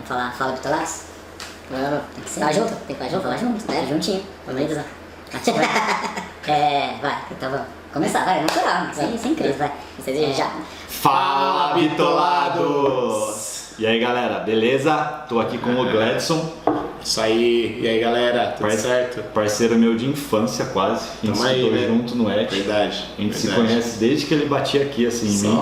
Fala Bitolados. Tem que estar junto, né? Juntinho. Beleza. Vai, então vamos começar, vai, natural, sem crise, vai. Vocês já. Fala Bitolados! E aí galera, beleza? Tô aqui com o Gledson. Isso aí, e aí galera, tudo certo? Parceiro meu de infância quase. A gente estudou junto no ET. Verdade. A gente se conhece desde que ele batia aqui assim em mim.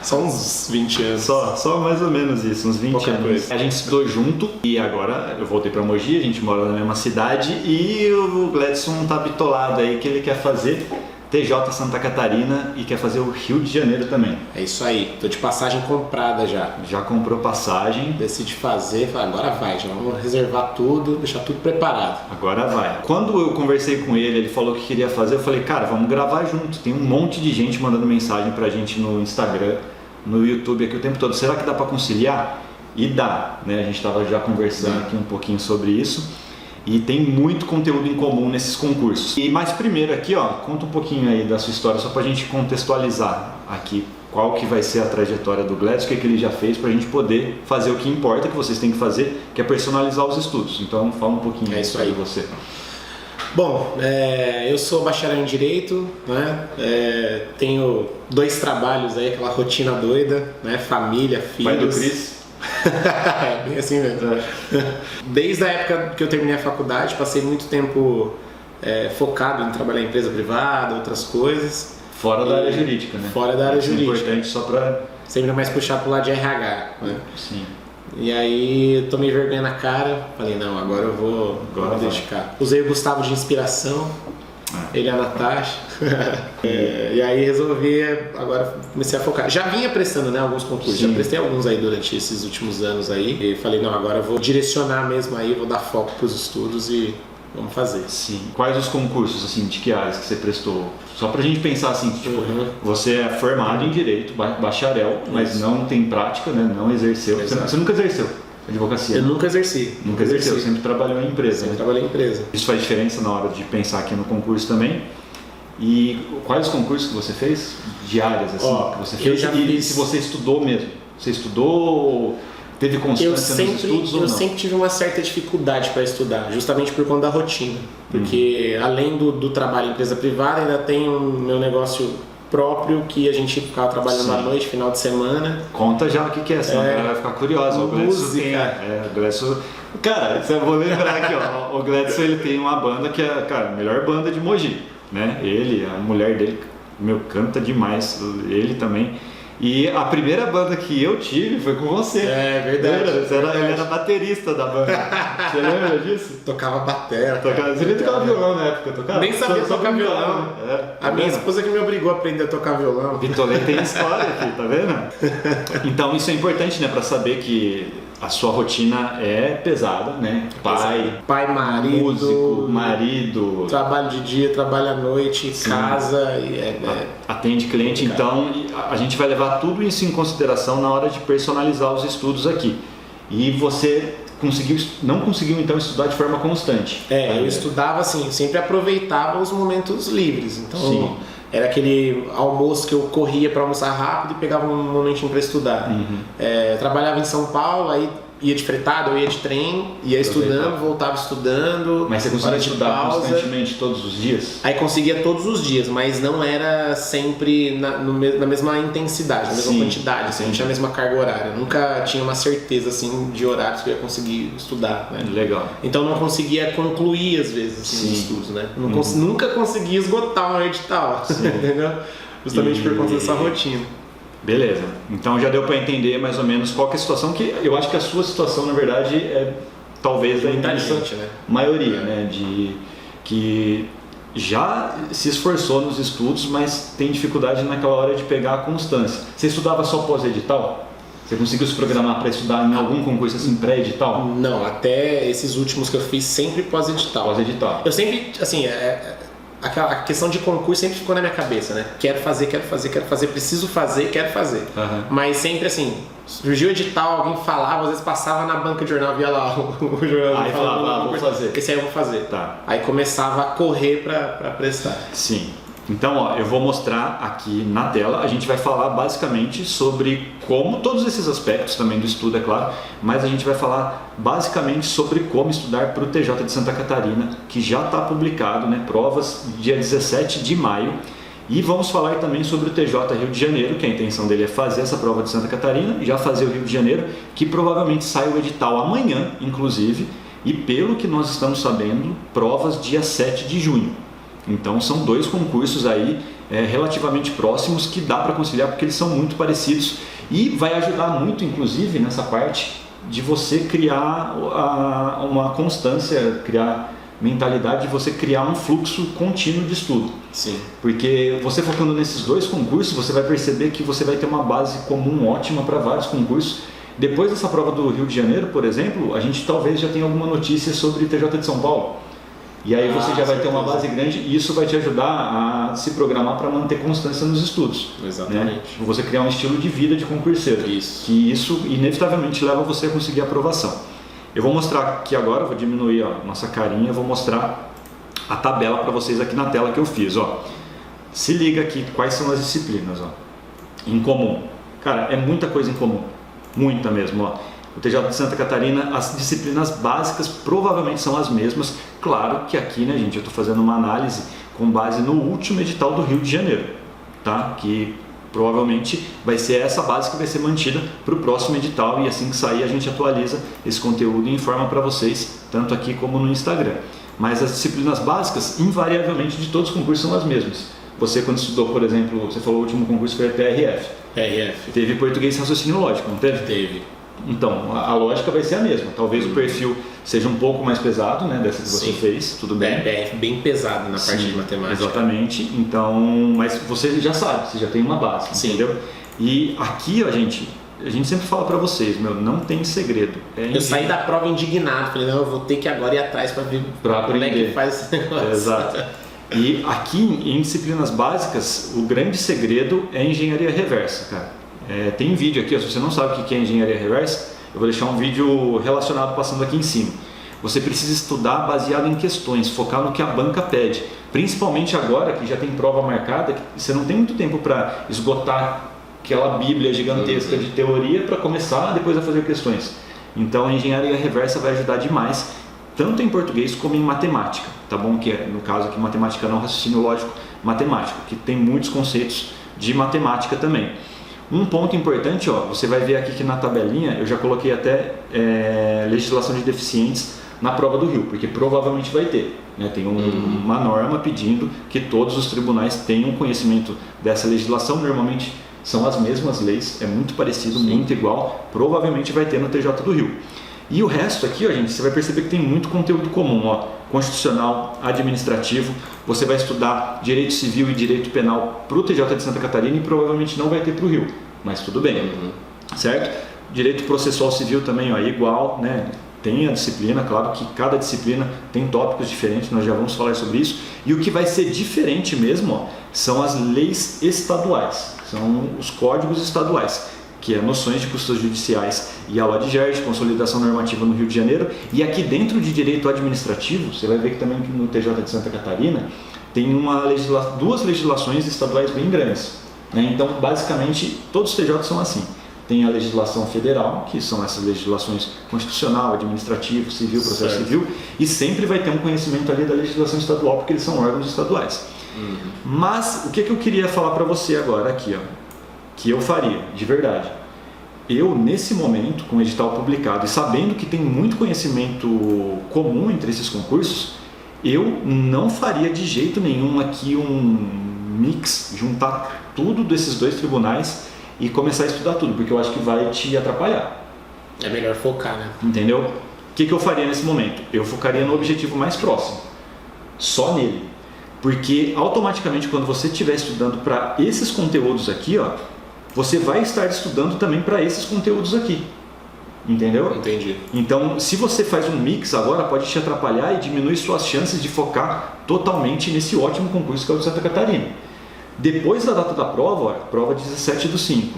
Só uns 20 anos. Só mais ou menos isso, uns 20 Pouca anos. coisa. A gente estudou junto e agora eu voltei pra Mogi, a gente mora na mesma cidade e o Gledson tá bitolado aí que ele quer fazer TJ Santa Catarina e quer fazer o Rio de Janeiro também. É isso aí, tô de passagem comprada já. Já comprou passagem. Decidi fazer, falei, agora vai, já vamos reservar tudo, deixar tudo preparado. Agora vai. Quando eu conversei com ele, ele falou que queria fazer, eu falei, cara, vamos gravar junto. Tem um monte de gente mandando mensagem pra gente no Instagram, no YouTube aqui o tempo todo. Será que dá pra conciliar? E dá, né? A gente tava já conversando aqui um pouquinho sobre isso. E tem muito conteúdo em comum nesses concursos. Mas primeiro aqui, ó, conta um pouquinho aí da sua história, só pra gente contextualizar aqui qual que vai ser a trajetória do Gledson, o que ele já fez pra gente poder fazer o que importa, que vocês têm que fazer, que é personalizar os estudos. Então fala um pouquinho isso aí de você. Bom, eu sou bacharel em Direito, né? Tenho 2 trabalhos aí, aquela rotina doida, né? Família, filhos. Pai do Cris? É, bem assim mesmo. Desde a época que eu terminei a faculdade, passei muito tempo focado em trabalhar em empresa privada, outras coisas. Fora da área jurídica, né? Fora da área jurídica. É importante só pra... Sempre mais puxar pro lado de RH, né? Sim. E aí tomei vergonha na cara, falei, não, agora eu vou me dedicar. Usei o Gustavo de inspiração, ele e a Natasha. E aí resolvi, agora comecei a focar. Já vinha prestando, né, alguns concursos, já prestei alguns aí durante esses últimos anos aí. E falei, não, agora eu vou direcionar mesmo aí, vou dar foco pros estudos e vamos fazer. Sim. Quais os concursos, assim, de que áreas que você prestou? Só pra gente pensar assim, tipo, você é formado em Direito, bacharel, mas não tem prática, né, não exerceu. Você nunca exerceu advocacia? Eu nunca exerci. Nunca exerceu, sempre trabalhou em empresa. Sempre trabalhei em empresa. Isso faz diferença na hora de pensar aqui no concurso também. E quais os concursos que você fez? De áreas, assim, que você fez? E se você estudou mesmo? Você estudou, teve constância nos estudos ou não? Eu sempre tive uma certa dificuldade para estudar, justamente por conta da rotina. Porque além do trabalho em empresa privada, ainda tem o meu negócio próprio que a gente ficava trabalhando à noite, final de semana. Conta já o que é, senão a galera vai ficar curiosa. O Gledson, cara, eu vou lembrar aqui, ó, o Gledson ele tem uma banda que é, cara, a melhor banda de Mogi, né? Ele, a mulher dele, canta demais, ele também. E a primeira banda que eu tive foi com você. É verdade. Ele era baterista da banda. Você lembra disso? Tocava batera. Você nem tocava violão na época, tocava? Nem sabia tocar violão. A minha esposa que me obrigou a aprender a tocar violão. Vitolê tem história aqui, tá vendo? Então isso é importante, né? Pra saber que a sua rotina é pesada, né? Pai, marido, músico, marido, trabalho de dia, trabalho à noite, casa e atende cliente, então a gente vai levar tudo isso em consideração na hora de personalizar os estudos aqui. E você não conseguiu então estudar de forma constante? Eu estudava assim, sempre aproveitava os momentos livres, então era aquele almoço que eu corria para almoçar rápido e pegava um momentinho para estudar. Trabalhava em São Paulo, aí ia de fretado, eu ia de trem, ia estudando, voltava estudando. Mas você conseguia estudar constantemente todos os dias? Aí conseguia todos os dias, mas não era sempre na mesma intensidade, na mesma quantidade, assim, não tinha a mesma carga horária. Eu nunca tinha uma certeza assim, de horários que eu ia conseguir estudar. Né? Legal. Então não conseguia concluir às vezes assim, os estudos, né? Nunca conseguia esgotar um edital, entendeu? Justamente por conta dessa rotina. Beleza, então já deu para entender mais ou menos qual que é a situação, que eu acho que a sua situação na verdade é talvez da gente, né? Maioria, né? Que já se esforçou nos estudos, mas tem dificuldade naquela hora de pegar a constância. Você estudava só pós-edital? Você conseguiu se programar para estudar em algum concurso assim pré-edital? Não, até esses últimos que eu fiz sempre pós-edital. Pós-edital. Eu sempre, assim, a questão de concurso sempre ficou na minha cabeça, né? Quero fazer, preciso fazer, quero fazer. Mas sempre assim, surgiu o edital, alguém falava, às vezes passava na banca de jornal, via lá o jornal. Aí falava, vou fazer. Esse aí eu vou fazer. Tá. Aí começava a correr pra prestar. Sim. Então, ó, eu vou mostrar aqui na tela, a gente vai falar basicamente sobre como, todos esses aspectos também do estudo, é claro, mas a gente vai falar basicamente sobre como estudar para o TJ de Santa Catarina, que já está publicado, né, provas dia 17 de maio, e vamos falar também sobre o TJ Rio de Janeiro, que a intenção dele é fazer essa prova de Santa Catarina, já fazer o Rio de Janeiro, que provavelmente sai o edital amanhã, inclusive, e pelo que nós estamos sabendo, provas dia 7 de junho. Então são dois concursos aí relativamente próximos que dá para conciliar porque eles são muito parecidos e vai ajudar muito, inclusive, nessa parte de você criar uma constância, criar mentalidade de você criar um fluxo contínuo de estudo. Sim. Porque você focando nesses dois concursos, você vai perceber que você vai ter uma base comum ótima para vários concursos. Depois dessa prova do Rio de Janeiro, por exemplo, a gente talvez já tenha alguma notícia sobre TJ de São Paulo. E aí você já vai ter uma base grande e isso vai te ajudar a se programar para manter constância nos estudos. Exatamente. Né? Você criar um estilo de vida de concurseiro. Isso. Que isso inevitavelmente leva você a conseguir a aprovação. Eu vou mostrar aqui agora, vou diminuir a nossa carinha, vou mostrar a tabela para vocês aqui na tela que eu fiz. Ó. Se liga aqui quais são as disciplinas. Ó. Em comum. Cara, é muita coisa em comum. Muita mesmo. Ó. O TJ de Santa Catarina, as disciplinas básicas provavelmente são as mesmas. Claro que aqui, né, gente, eu estou fazendo uma análise com base no último edital do Rio de Janeiro, tá? Que provavelmente vai ser essa base que vai ser mantida para o próximo edital e assim que sair a gente atualiza esse conteúdo e informa para vocês, tanto aqui como no Instagram. Mas as disciplinas básicas, invariavelmente, de todos os concursos são as mesmas. Você, quando estudou, por exemplo, você falou o último concurso foi a TRF. TRF. Teve português e raciocínio lógico, não teve? Teve. Então, a lógica vai ser a mesma. Talvez o perfil seja um pouco mais pesado, né, dessa que você fez, tudo bem. É bem pesado na parte de matemática. Exatamente. Então, mas você já sabe, você já tem uma base, entendeu? E aqui, ó, a gente sempre fala pra vocês, não tem segredo. Eu saí da prova indignado, falei, não, eu vou ter que agora ir atrás pra ver como é que faz esse negócio. Exato. E aqui, em disciplinas básicas, o grande segredo é engenharia reversa, cara. Tem vídeo aqui, ó, se você não sabe o que é engenharia reversa, eu vou deixar um vídeo relacionado passando aqui em cima. Você precisa estudar baseado em questões, focar no que a banca pede. Principalmente agora que já tem prova marcada, que você não tem muito tempo para esgotar aquela bíblia gigantesca de teoria para começar depois a fazer questões. Então a engenharia reversa vai ajudar demais, tanto em português como em matemática, tá bom? Que é, no caso aqui, matemática não, raciocínio lógico matemático, que tem muitos conceitos de matemática também. Um ponto importante, ó, você vai ver aqui que na tabelinha eu já coloquei até legislação de deficientes na prova do Rio, porque provavelmente vai ter. Né? Tem uma norma pedindo que todos os tribunais tenham conhecimento dessa legislação, normalmente são as mesmas leis, é muito parecido, muito igual, provavelmente vai ter no TJ do Rio. E o resto aqui, ó, gente, você vai perceber que tem muito conteúdo comum, ó, constitucional, administrativo. Você vai estudar direito civil e direito penal para o TJ de Santa Catarina e provavelmente não vai ter para o Rio, mas tudo bem, certo? Direito processual civil também, ó, igual, né? Tem a disciplina, claro que cada disciplina tem tópicos diferentes, nós já vamos falar sobre isso. E o que vai ser diferente mesmo, ó, são as leis estaduais, são os códigos estaduais, que é noções de custas judiciais e a LODGER, consolidação normativa no Rio de Janeiro. E aqui dentro de direito administrativo, você vai ver que também no TJ de Santa Catarina tem duas legislações estaduais bem grandes. Né? Então, basicamente, todos os TJs são assim. Tem a legislação federal, que são essas legislações constitucional, administrativo, civil, processo civil, e sempre vai ter um conhecimento ali da legislação estadual, porque eles são órgãos estaduais. Mas, o que eu queria falar para você agora aqui, ó, que eu faria, de verdade. Eu, nesse momento, com o edital publicado e sabendo que tem muito conhecimento comum entre esses concursos, eu não faria de jeito nenhum aqui um mix, juntar tudo desses dois tribunais e começar a estudar tudo, porque eu acho que vai te atrapalhar. É melhor focar, né? Entendeu? O que eu faria nesse momento? Eu focaria no objetivo mais próximo, só nele. Porque automaticamente, quando você estiver estudando para esses conteúdos aqui, ó, você vai estar estudando também para esses conteúdos aqui, entendeu? Entendi. Então, se você faz um mix agora, pode te atrapalhar e diminuir suas chances de focar totalmente nesse ótimo concurso que é o de Santa Catarina. Depois da data da prova, ó, prova 17/5,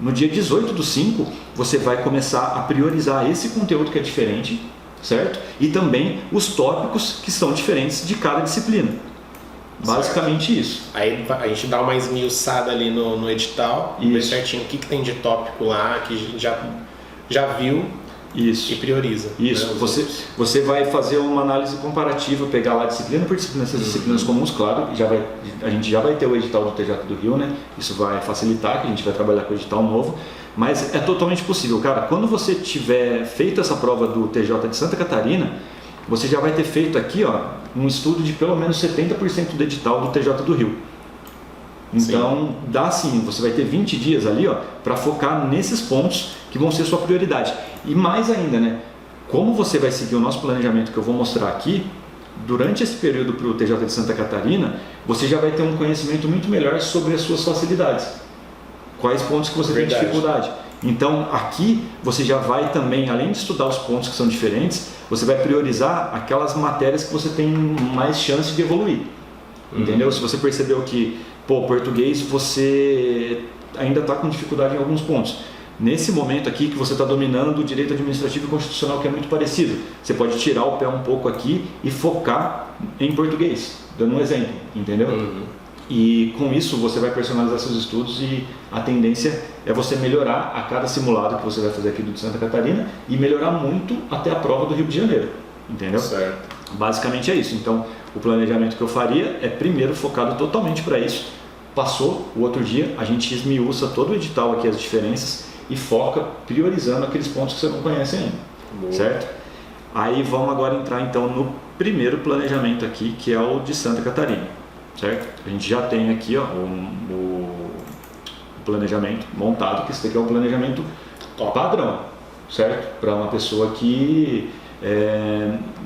no dia 18/5, você vai começar a priorizar esse conteúdo que é diferente, certo? E também os tópicos que são diferentes de cada disciplina. Basicamente isso. Aí a gente dá uma esmiuçada ali no edital, ver certinho o que tem de tópico lá, que a gente já viu. Isso. E prioriza. Isso. Né, você vai fazer uma análise comparativa, pegar lá disciplina por disciplina, essas disciplinas comuns, claro, a gente já vai ter o edital do TJ do Rio, né? Isso vai facilitar, que a gente vai trabalhar com o edital novo, mas é totalmente possível, cara. Quando você tiver feito essa prova do TJ de Santa Catarina, você já vai ter feito aqui, ó, um estudo de pelo menos 70% do edital do TJ do Rio. Então, dá sim, você vai ter 20 dias ali, ó, para focar nesses pontos que vão ser sua prioridade. E mais ainda, né? Como você vai seguir o nosso planejamento que eu vou mostrar aqui, durante esse período para o TJ de Santa Catarina, você já vai ter um conhecimento muito melhor sobre as suas facilidades. Quais pontos que você tem dificuldade. Então, aqui você já vai também, além de estudar os pontos que são diferentes, você vai priorizar aquelas matérias que você tem mais chance de evoluir. Entendeu? Se você percebeu que, português você ainda está com dificuldade em alguns pontos. Nesse momento aqui que você está dominando o direito administrativo e constitucional, que é muito parecido, você pode tirar o pé um pouco aqui e focar em português, dando um exemplo, entendeu? E com isso você vai personalizar seus estudos e a tendência é você melhorar a cada simulado que você vai fazer aqui do de Santa Catarina e melhorar muito até a prova do Rio de Janeiro, entendeu? Certo. Basicamente é isso. Então, o planejamento que eu faria é primeiro focado totalmente para isso. Passou o outro dia, a gente esmiuça todo o edital aqui, as diferenças, e foca priorizando aqueles pontos que você não conhece ainda. Boa. Certo? Aí vamos agora entrar então no primeiro planejamento aqui, que é o de Santa Catarina. Certo? A gente já tem aqui, ó, o planejamento montado, que esse daqui é o planejamento padrão, certo? Para uma pessoa que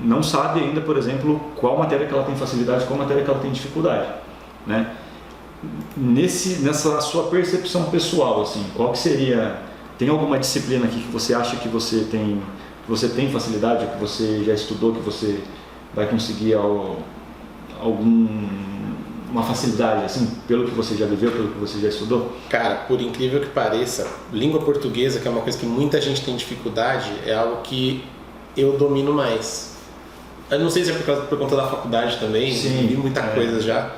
não sabe ainda, por exemplo, qual matéria que ela tem facilidade, qual matéria que ela tem dificuldade, né? Nessa sua percepção pessoal, assim, qual que seria? Tem alguma disciplina aqui que você acha que você tem facilidade, que você já estudou, que você vai conseguir uma facilidade, assim, pelo que você já viveu, pelo que você já estudou? Cara, por incrível que pareça, língua portuguesa, que é uma coisa que muita gente tem dificuldade, é algo que eu domino mais. Eu não sei se é por conta da faculdade também, vi muita coisa já,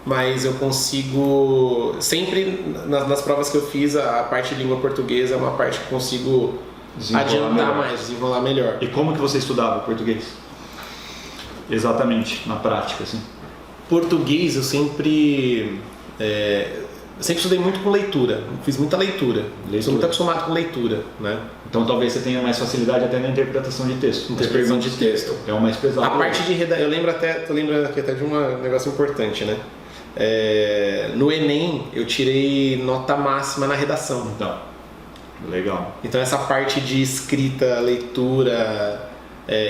mas eu consigo, sempre nas provas que eu fiz, a parte de língua portuguesa é uma parte que eu consigo adiantar mais, desenrolar melhor. E como que você estudava português? Exatamente, na prática, assim. Português eu sempre estudei muito com leitura, fiz muita leitura. Sou muito acostumado com leitura, né? Então talvez você tenha mais facilidade até na interpretação de texto. Interpretação de texto. É o mais pesado. A parte de redação, eu lembro aqui até de um negócio importante, né? No Enem eu tirei nota máxima na redação. Então, legal. Então essa parte de escrita, leitura,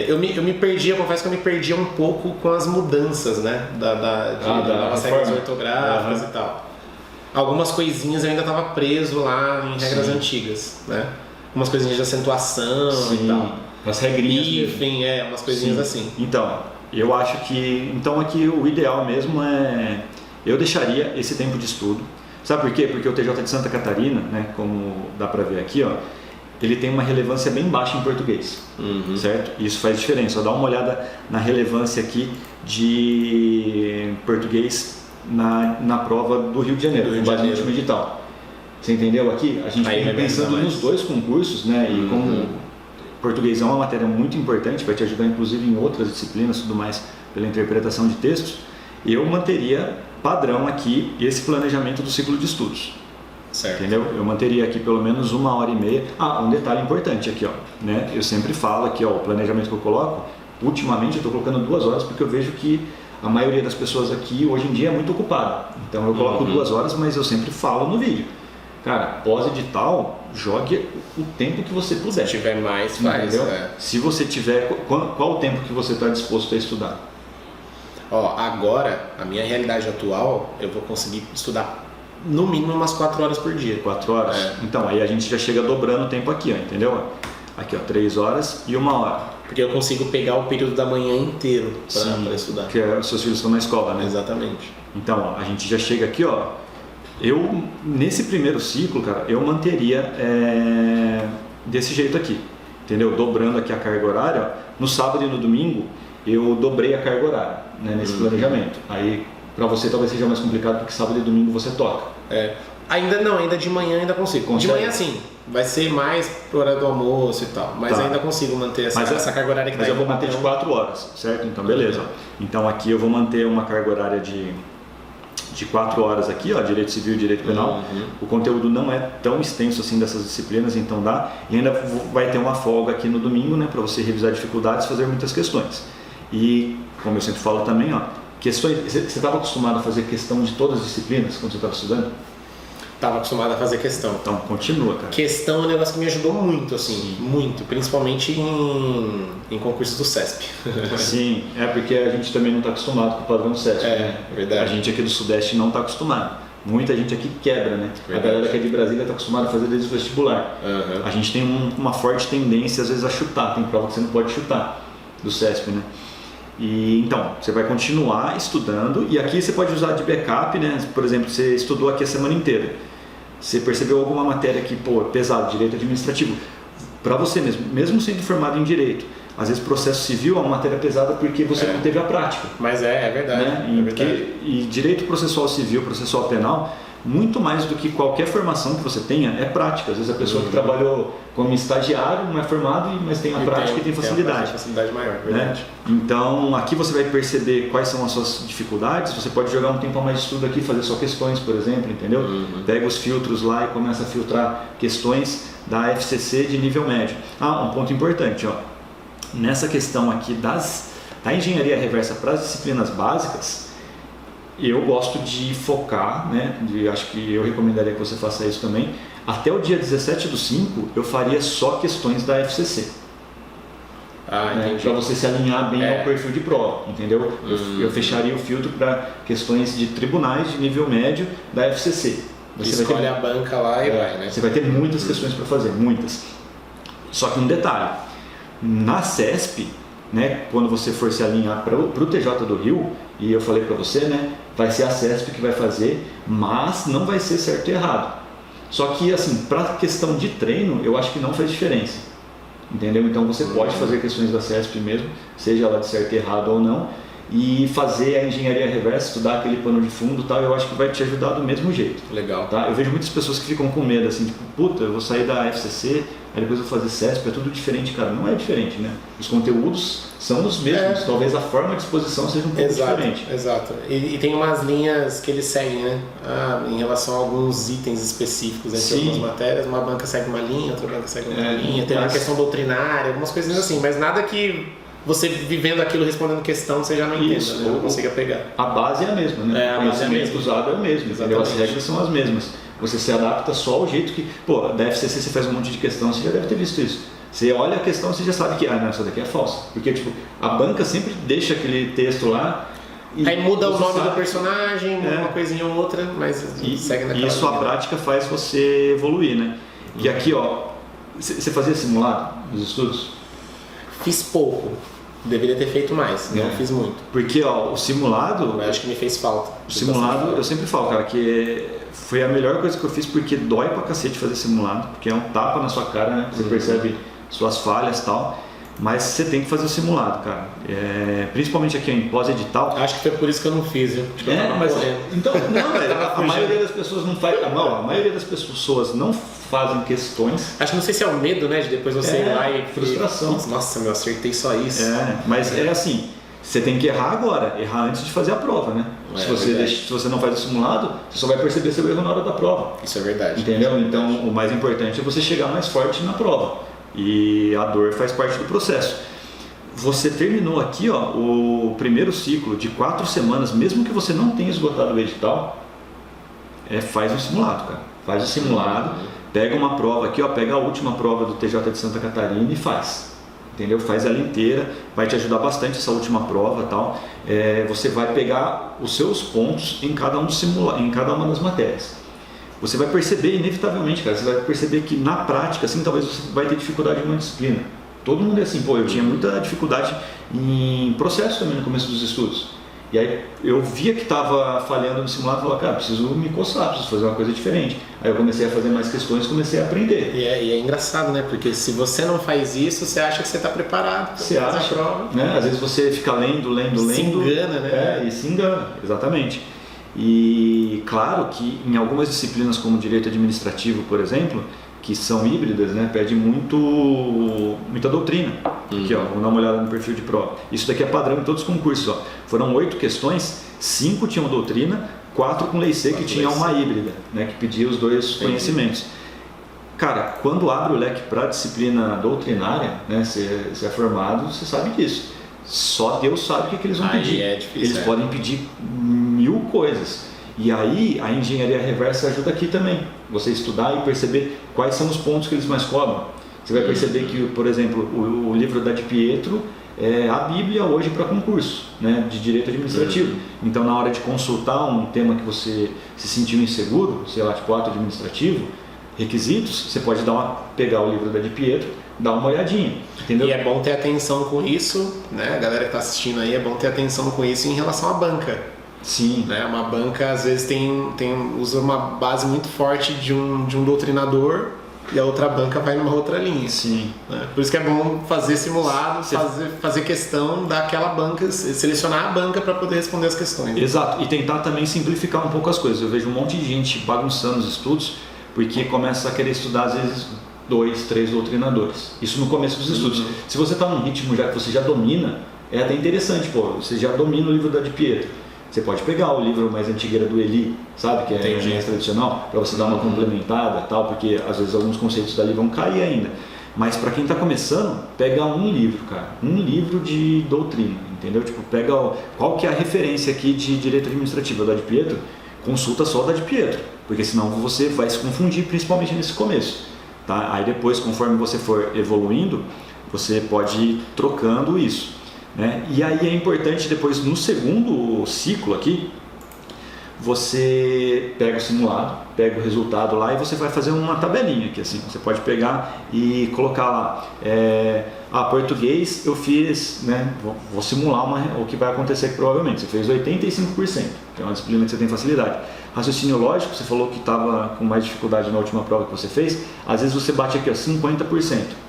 eu me perdia, confesso que eu me perdia um pouco com as mudanças, né? Das regras ortográficas e tal. Algumas coisinhas eu ainda estava preso lá em regras antigas, né? Umas coisinhas de acentuação e tal. As regrinhas. Enfim, umas coisinhas assim. Então, eu acho que aqui o ideal mesmo é eu deixaria esse tempo de estudo. Sabe por quê? Porque o TJ de Santa Catarina, né, como dá para ver aqui, ó, ele tem uma relevância bem baixa em português, certo? Isso faz diferença. Dá uma olhada na relevância aqui de português na prova do Rio de Janeiro, no base do último edital. Você entendeu aqui? A gente vem pensando nos dois concursos, né? E como português é uma matéria muito importante, vai te ajudar inclusive em outras disciplinas, tudo mais, pela interpretação de textos, eu manteria padrão aqui esse planejamento do ciclo de estudos. Certo. Entendeu? Eu manteria aqui pelo menos 1h30. Um detalhe importante aqui, ó, né? Eu sempre falo aqui, ó, o planejamento que eu coloco, ultimamente eu estou colocando 2 horas porque eu vejo que a maioria das pessoas aqui hoje em dia é muito ocupada. Então eu coloco 2 horas, mas eu sempre falo no vídeo. Cara, pós-edital, jogue o tempo que você puder. Se tiver mais, faz. Se você tiver, qual o tempo que você está disposto a estudar? Agora, a minha realidade atual, eu vou conseguir estudar no mínimo umas 4 horas por dia. 4 horas? Então, aí a gente já chega dobrando o tempo aqui, ó, entendeu? Aqui, ó, 3 horas e 1 hora. Porque eu consigo pegar o período da manhã inteiro para estudar. Porque os seus filhos estão na escola, né? Exatamente. Então, ó, a gente já chega aqui, ó. Eu, nesse primeiro ciclo, cara, eu manteria desse jeito aqui, entendeu? Dobrando aqui a carga horária. No sábado e no domingo, eu dobrei a carga horária, né, nesse planejamento. Aí, para você talvez seja mais complicado porque sábado e domingo você toca. Ainda de manhã ainda consigo. Consegue? De manhã sim, vai ser mais pro horário do almoço e tal, mas ainda consigo manter essa carga horária que Mas eu vou manter de 4 horas, certo? Então beleza. Então aqui eu vou manter uma carga horária de 4 horas aqui, ó, direito civil e direito penal. O conteúdo não é tão extenso assim dessas disciplinas, então dá. E ainda vai ter uma folga aqui no domingo, né, para você revisar dificuldades e fazer muitas questões. E como eu sempre falo também, ó, questões. Você estava acostumado a fazer questão de todas as disciplinas quando você estava estudando? Estava acostumado a fazer questão. Então continua, cara. Questão é um negócio que me ajudou muito, assim, muito, principalmente em concursos do CESP. Sim, porque a gente também não está acostumado com o padrão CESP. É verdade. A gente aqui do Sudeste não está acostumado. Muita gente aqui quebra, né? Verdade. A galera que é de Brasília está acostumada a fazer desde o vestibular. A gente tem uma forte tendência, às vezes, a chutar. Tem prova que você não pode chutar do CESP, né? E, então, você vai continuar estudando e aqui você pode usar de backup, né? Por exemplo, você estudou aqui a semana inteira. Você percebeu alguma matéria que, pô, é pesado, direito administrativo. Para você mesmo sendo formado em direito, às vezes processo civil é uma matéria pesada porque você não teve a prática. Mas é verdade. Né? É verdade. E direito processual civil, processual penal, muito mais do que qualquer formação que você tenha, é prática. Às vezes a pessoa que trabalhou como estagiário não é formado, mas tem a prática e tem facilidade. Tem facilidade maior, verdade. Né? Então aqui você vai perceber quais são as suas dificuldades, você pode jogar um tempo a mais de estudo aqui, fazer só questões, por exemplo, entendeu? Pega os filtros lá e começa a filtrar questões da FCC de nível médio. Um ponto importante, ó. Nessa questão aqui da engenharia reversa para as disciplinas básicas, eu gosto de focar, né? Acho que eu recomendaria que você faça isso também. Até o dia 17/5 eu faria só questões da FCC. Né? Para você se alinhar bem ao perfil de prova, entendeu? Eu fecharia o filtro para questões de tribunais de nível médio da FCC. Você escolhe a banca lá e vai, né? Você vai ter muitas questões para fazer, muitas. Só que um detalhe, na CESP, né, quando você for se alinhar para o TJ do Rio, e eu falei para você, né, vai ser a CESP que vai fazer, mas não vai ser certo e errado. Só que, assim, para questão de treino, eu acho que não faz diferença, entendeu? Então você pode fazer questões da CESP mesmo, seja ela de certo e errado ou não, e fazer a engenharia reversa, estudar aquele pano de fundo, tal, eu acho que vai te ajudar do mesmo jeito. Legal. Tá? Eu vejo muitas pessoas que ficam com medo, assim, tipo, puta, eu vou sair da FCC, aí depois eu vou fazer CESP, é tudo diferente, cara. Não é diferente, né? Os conteúdos são os mesmos, talvez a forma de exposição seja um pouco diferente. Exato. E tem umas linhas que eles seguem, né? Em relação a alguns itens específicos entre algumas matérias, uma banca segue uma linha, outra banca segue outra linha, tem uma questão doutrinária, algumas coisinhas assim, mas nada que você vivendo aquilo, respondendo questão, você já não entenda, né? Não consiga pegar. A base é a mesma, né? A base é a mesma. Usado é o mesmo, entendeu? As regras são as mesmas. Você se adapta só ao jeito que... Pô, da FCC você faz um monte de questão, você já deve ter visto isso. Você olha a questão, você já sabe que, não, essa daqui é falsa. Porque, tipo, a banca sempre deixa aquele texto lá... Aí muda o nome do personagem, uma coisinha ou outra, mas segue naquela... E isso a prática faz você evoluir, né? E aqui, ó, você fazia simulado nos estudos? Fiz pouco. Deveria ter feito mais, não fiz muito. Porque, ó, o simulado... Eu acho que me fez falta. O simulado, eu sempre falo, cara, que foi a melhor coisa que eu fiz porque dói pra cacete fazer simulado, porque é um tapa na sua cara, né? Você percebe suas falhas e tal, mas você tem que fazer o simulado, cara. Principalmente aqui em pós-edital. Acho que foi por isso que eu não fiz, viu? Acho que eu tava correndo. Então, não, velho, a maioria das pessoas não faz. A maioria das pessoas não fazem questões. Acho que não sei se é o medo, né? De depois você ir lá e... Frustração. Nossa, meu, acertei só isso. Mas é assim, você tem que errar agora, errar antes de fazer a prova, né? Se você não faz o simulado, você só vai perceber seu erro na hora da prova. Isso é verdade. Entendeu? Então, o mais importante é você chegar mais forte na prova. E a dor faz parte do processo. Você terminou aqui, ó, o primeiro ciclo de 4 semanas, mesmo que você não tenha esgotado o edital, faz um simulado, cara. Faz o simulado, pega uma prova aqui, ó, pega a última prova do TJ de Santa Catarina e faz. Entendeu? Faz ela inteira, vai te ajudar bastante essa última prova, tal. Você vai pegar os seus pontos em cada uma das matérias. Você vai perceber inevitavelmente, cara, você vai perceber que na prática, assim, talvez você vai ter dificuldade em uma disciplina. Todo mundo é assim, eu tinha muita dificuldade em processo também no começo dos estudos. E aí eu via que estava falhando no simulado e falava, cara, preciso me coçar, preciso fazer uma coisa diferente. Aí eu comecei a fazer mais questões, comecei a aprender. E é engraçado, né? Porque se você não faz isso, você acha que você está preparado Você para fazer acha, a prova. né? Às vezes você fica lendo. Se engana, né? E se engana, exatamente. E claro que em algumas disciplinas como direito administrativo, por exemplo, que são híbridas, né, pede muita doutrina. Aqui, ó, vamos dar uma olhada no perfil de prova. Isso daqui é padrão em todos os concursos. Ó. Foram 8 questões, 5 tinham doutrina, 4 com lei C, que tinha uma híbrida, né, que pedia os dois conhecimentos. Cara, quando abre o leque para disciplina doutrinária, né, você é formado, você sabe disso. Só Deus sabe o que eles vão pedir. É difícil, eles podem pedir 1000 coisas. E aí a engenharia reversa ajuda aqui também. Você estudar e perceber quais são os pontos que eles mais cobram. Você vai perceber que, por exemplo, o livro da Di Pietro é a Bíblia hoje para concurso, né, de direito administrativo. Então, na hora de consultar um tema que você se sentiu inseguro, sei lá, tipo ato administrativo, requisitos, você pode pegar o livro da Di Pietro, dar uma olhadinha, entendeu? E é bom ter atenção com isso, né? A galera que está assistindo aí, é bom ter atenção com isso em relação à banca. Sim. Né? Uma banca às vezes usa uma base muito forte de um doutrinador e a outra banca vai numa outra linha. Sim. Né? Por isso que é bom fazer simulado, fazer questão daquela banca, selecionar a banca para poder responder as questões. Exato, e tentar também simplificar um pouco as coisas. Eu vejo um monte de gente bagunçando os estudos porque começa a querer estudar às vezes 2, 3 doutrinadores. Isso no começo dos estudos. Se você está num ritmo já que você já domina, é até interessante, pô, você já domina o livro da Di Pietro. Você pode pegar o livro mais antigo do Eli, sabe, que é mais tradicional, para você dar uma complementada, tal, porque às vezes alguns conceitos dali vão cair ainda. Mas para quem está começando, pega um livro, cara, um livro de doutrina, entendeu? Tipo, pega qual que é a referência aqui de direito administrativo da Di Pietro, consulta só da Di Pietro, porque senão você vai se confundir, principalmente nesse começo, tá? Aí depois, conforme você for evoluindo, você pode ir trocando isso. Né? E aí é importante depois no segundo ciclo aqui, você pega o simulado, pega o resultado lá e você vai fazer uma tabelinha aqui assim. Você pode pegar e colocar lá, português eu fiz, né? Vou simular o que vai acontecer provavelmente. Você fez 85%, que é uma disciplina que você tem facilidade. Raciocínio lógico, você falou que estava com mais dificuldade na última prova que você fez, às vezes você bate aqui, ó, 50%.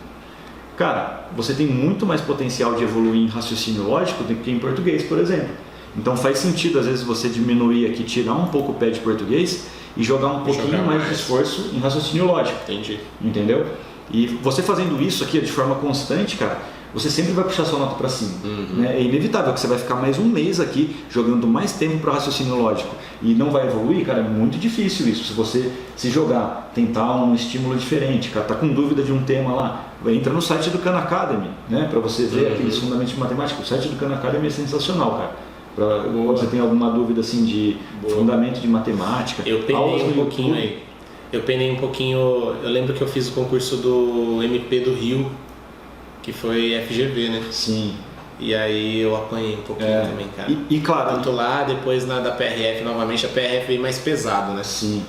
Cara, você tem muito mais potencial de evoluir em raciocínio lógico do que em português, por exemplo. Então faz sentido, às vezes, você diminuir aqui, tirar um pouco o pé de português e jogar um pouquinho mais de esforço em raciocínio lógico. Entendi. Entendeu? E você fazendo isso aqui de forma constante, cara, você sempre vai puxar sua nota para cima. Né? É inevitável que você vai ficar mais um mês aqui jogando mais tempo para raciocínio lógico e não vai evoluir, cara, é muito difícil isso. Se você se jogar, tentar um estímulo diferente, cara, tá com dúvida de um tema lá, entra no site do Khan Academy, né, para você ver aqueles fundamentos de matemática. O site do Khan Academy é sensacional, cara. Quando você tem alguma dúvida assim de fundamento de matemática. Eu penei um pouquinho aí. Eu lembro que eu fiz o concurso do MP do Rio, que foi FGV, né? Sim. E aí eu apanhei um pouquinho também, cara. E claro, tanto lá, depois da PRF novamente, a PRF veio mais pesado, né? Sim.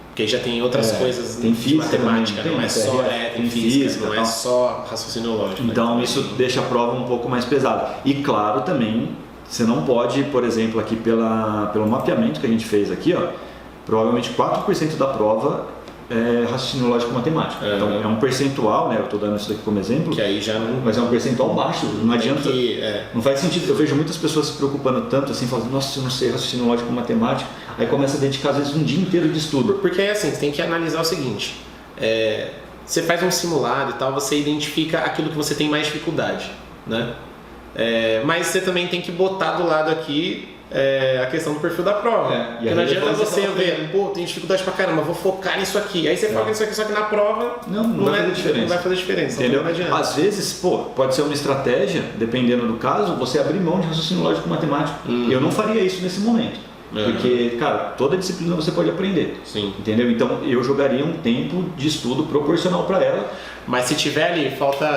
Porque já tem outras coisas tem de física matemática, também, não é só tem física, não é só raciocínio lógico. Então né? isso deixa a prova um pouco mais pesada. E claro também, você não pode, por exemplo, aqui pelo mapeamento que a gente fez aqui, ó, provavelmente 4% da prova é raciocínio lógico matemático. Então é um percentual, né? Eu estou dando isso daqui como exemplo. Que aí já não. Mas é um percentual baixo. Não adianta. Não faz sentido. Eu vejo muitas pessoas se preocupando tanto assim, falando, nossa, eu não sei raciocínio lógico matemático. Aí começa a dedicar às vezes um dia inteiro de estudo. Porque é assim, você tem que analisar o seguinte. Você faz um simulado e tal, você identifica aquilo que você tem mais dificuldade, né? Mas você também tem que botar do lado aqui a questão do perfil da prova. Porque não adianta você ver, pô, tem dificuldade pra caramba, vou focar nisso aqui. Aí você foca nisso aqui, só que na prova não vai fazer diferença. Entendeu? Às vezes, pode ser uma estratégia, dependendo do caso, você abrir mão de raciocínio lógico matemático. Eu não faria isso nesse momento. Porque, cara, toda disciplina você pode aprender. Sim. Entendeu? Então eu jogaria um tempo de estudo proporcional para ela. Mas se tiver ali, falta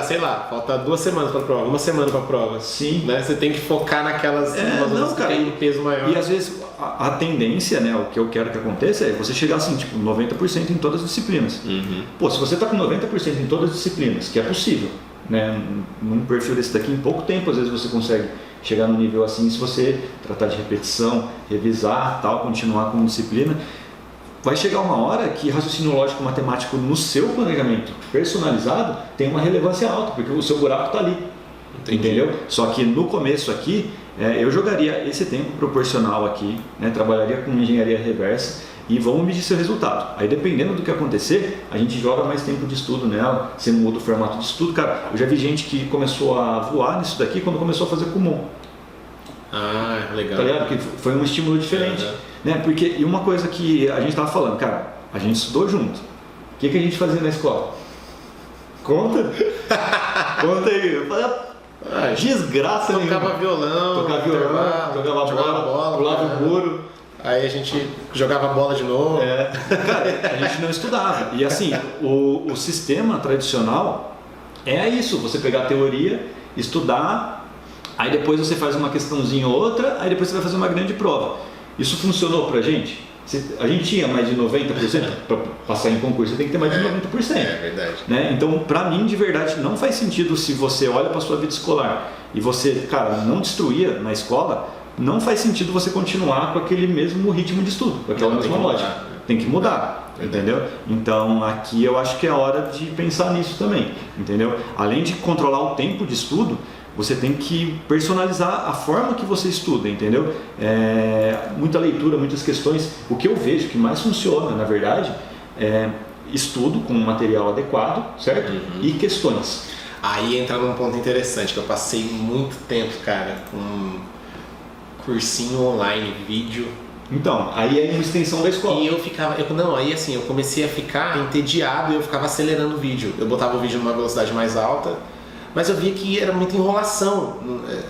2 semanas para a prova, 1 semana para a prova. Sim. Né? Você tem que focar naquelas que tem um peso maior. E às vezes a tendência, né, o que eu quero que aconteça é você chegar assim, tipo, 90% em todas as disciplinas. Pô, se você está com 90% em todas as disciplinas, que é possível, né, num perfil desse daqui, em pouco tempo às vezes você consegue chegar no nível assim se você tratar de repetição, revisar, tal, continuar com disciplina. Vai chegar uma hora que raciocínio lógico matemático no seu planejamento personalizado tem uma relevância alta, porque o seu buraco está ali. Entendeu? Só que no começo aqui, eu jogaria esse tempo proporcional aqui, né? Trabalharia com engenharia reversa e vamos medir seu resultado. Aí dependendo do que acontecer, a gente joga mais tempo de estudo nela, você muda o formato de estudo. Cara, eu já vi gente que começou a voar nisso daqui quando começou a fazer Kumon. Ah, legal. Tá ligado? Porque foi um estímulo diferente. Né? Porque, e uma coisa que a gente tava falando, cara, a gente estudou junto. O que a gente fazia na escola? Conta? Conta aí. Eu falei, desgraça nenhuma. Tocava violão, jogava bola, pulava o muro. Aí a gente jogava bola de novo. Cara, a gente não estudava. E assim, o sistema tradicional é isso, você pegar a teoria, estudar, aí depois você faz uma questãozinha ou outra, aí depois você vai fazer uma grande prova. Isso funcionou pra gente? A gente tinha mais de 90%, para passar em concurso você tem que ter mais de 90%. É verdade. Né? Então, pra mim, de verdade, não faz sentido se você olha pra sua vida escolar e você, cara, não destruía na escola, não faz sentido você continuar com aquele mesmo ritmo de estudo, com aquela mesma lógica. Tem que mudar, entendeu? Então, aqui eu acho que é hora de pensar nisso também, entendeu? Além de controlar o tempo de estudo, você tem que personalizar a forma que você estuda, entendeu? Muita leitura, muitas questões. O que eu vejo que mais funciona, na verdade, é estudo com um material adequado, certo? E questões. Aí entra num ponto interessante, que eu passei muito tempo, cara, com cursinho online, vídeo. Então, aí é uma extensão da escola. E eu ficava, aí assim, eu comecei a ficar entediado e eu ficava acelerando o vídeo. Eu botava o vídeo numa velocidade mais alta, mas eu via que era muita enrolação,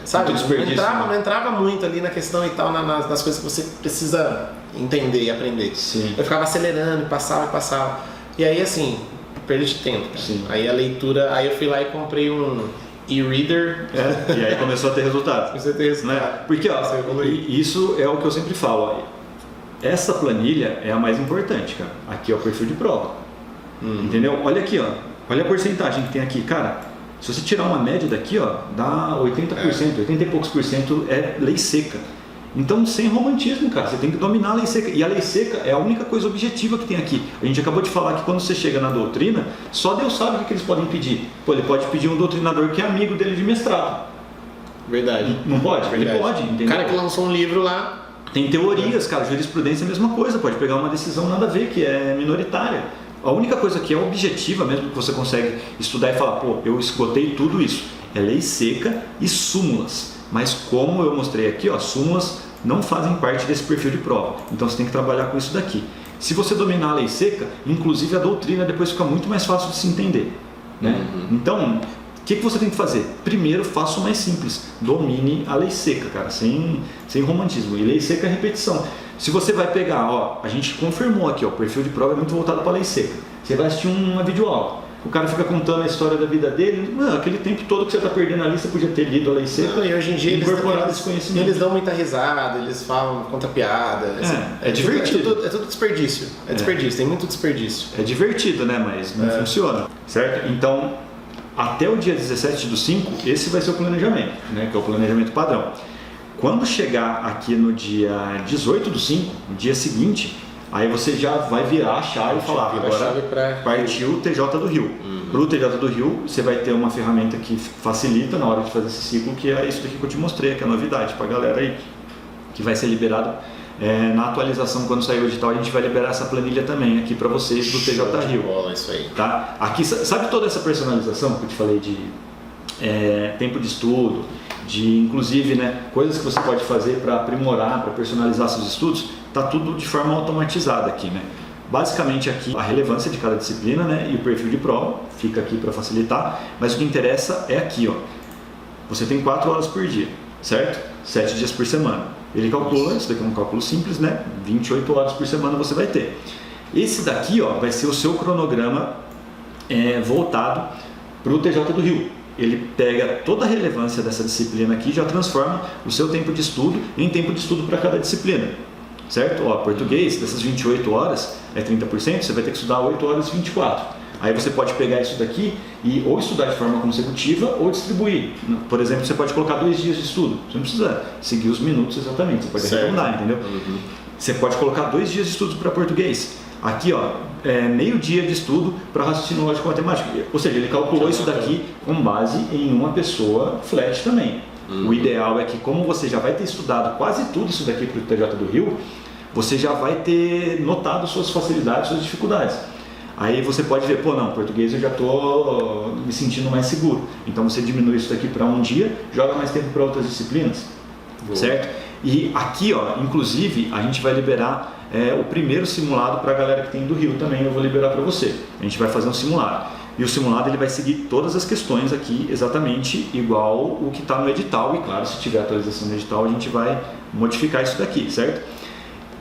sabe? Não entrava muito ali na questão e tal, nas coisas que você precisa entender e aprender. Sim. Eu ficava acelerando, passava. E aí assim, perda de tempo. Sim. Aí a leitura, aí eu fui lá e comprei um e-reader. E aí começou a ter resultado. Né? Porque isso é o que eu sempre falo. Ó, essa planilha é a mais importante, cara. Aqui é o perfil de prova. Entendeu? Olha aqui, ó. Olha a porcentagem que tem aqui, cara. Se você tirar uma média daqui, ó, dá 80%, 80 e poucos por cento é lei seca. Então, sem romantismo, cara, você tem que dominar a lei seca. E a lei seca é a única coisa objetiva que tem aqui. A gente acabou de falar que quando você chega na doutrina, só Deus sabe o que eles podem pedir. Pô, ele pode pedir um doutrinador que é amigo dele de mestrado. Verdade. Não pode? Verdade. Ele pode, entendeu? O cara que lançou um livro lá. Tem teorias, cara, jurisprudência é a mesma coisa. Pode pegar uma decisão nada a ver, que é minoritária. A única coisa que é objetiva mesmo, que você consegue estudar e falar, pô, eu esgotei tudo isso, é lei seca e súmulas. Mas como eu mostrei aqui, ó, súmulas não fazem parte desse perfil de prova. Então você tem que trabalhar com isso daqui. Se você dominar a lei seca, inclusive a doutrina depois fica muito mais fácil de se entender. Né? Então, o que você tem que fazer? Primeiro, faça o mais simples. Domine a lei seca, cara, sem romantismo. E lei seca é repetição. Se você vai pegar, ó, a gente confirmou aqui, ó, o perfil de prova é muito voltado para a lei seca. Você vai assistir uma videoaula. O cara fica contando a história da vida dele, aquele tempo todo que você está perdendo ali, você podia ter lido a lei seca. E hoje em dia esse conhecimento. Eles dão muita risada, eles falam, conta piada. É divertido. É tudo desperdício. Desperdício, tem muito desperdício. É divertido, né? Mas não funciona, certo? Então, até o dia 17/5, esse vai ser o planejamento, né? Que é o planejamento padrão. Quando chegar aqui no dia 18/5, no dia seguinte, aí você já vai virar a chave e falar, agora partiu o TJ do Rio. Para o TJ do Rio, você vai ter uma ferramenta que facilita na hora de fazer esse ciclo, que é isso daqui que eu te mostrei, que é a novidade para a galera aí, que vai ser liberado na atualização. Quando sair o edital, a gente vai liberar essa planilha também aqui para vocês do TJ Rio. Isso aí. Tá? Aqui, sabe toda essa personalização que eu te falei de tempo de estudo, de inclusive, né, coisas que você pode fazer para aprimorar, para personalizar seus estudos, tá tudo de forma automatizada aqui, né? Basicamente aqui a relevância de cada disciplina, né, e o perfil de prova fica aqui para facilitar, mas o que interessa é aqui, ó. Você tem 4 horas por dia, certo? 7 dias por semana. Ele calcula, isso daqui é um cálculo simples, né? 28 horas por semana você vai ter. Esse daqui, ó, vai ser o seu cronograma voltado para o TJ do Rio. Ele pega toda a relevância dessa disciplina aqui e já transforma o seu tempo de estudo em tempo de estudo para cada disciplina, certo? Ó, português, dessas 28 horas é 30%, você vai ter que estudar 8 horas e 24. Aí você pode pegar isso daqui e ou estudar de forma consecutiva ou distribuir. Por exemplo, você pode colocar 2 dias de estudo. Você não precisa seguir os minutos exatamente, você pode arredondar, entendeu? Você pode colocar 2 dias de estudo para português. Aqui, ó, meio dia de estudo para raciocínio lógico matemático. Ou seja, ele calculou isso daqui com base em uma pessoa flat também. O ideal é que, como você já vai ter estudado quase tudo isso daqui para o TJ do Rio, você já vai ter notado suas facilidades, suas dificuldades. Aí você pode ver, pô, não, português eu já estou me sentindo mais seguro. Então você diminui isso daqui para 1 dia, joga mais tempo para outras disciplinas, certo? E aqui, ó, inclusive, a gente vai liberar o primeiro simulado para a galera que tem do Rio também, eu vou liberar para você. A gente vai fazer um simulado. E o simulado ele vai seguir todas as questões aqui exatamente igual o que está no edital. E claro, se tiver atualização no edital, a gente vai modificar isso daqui, certo?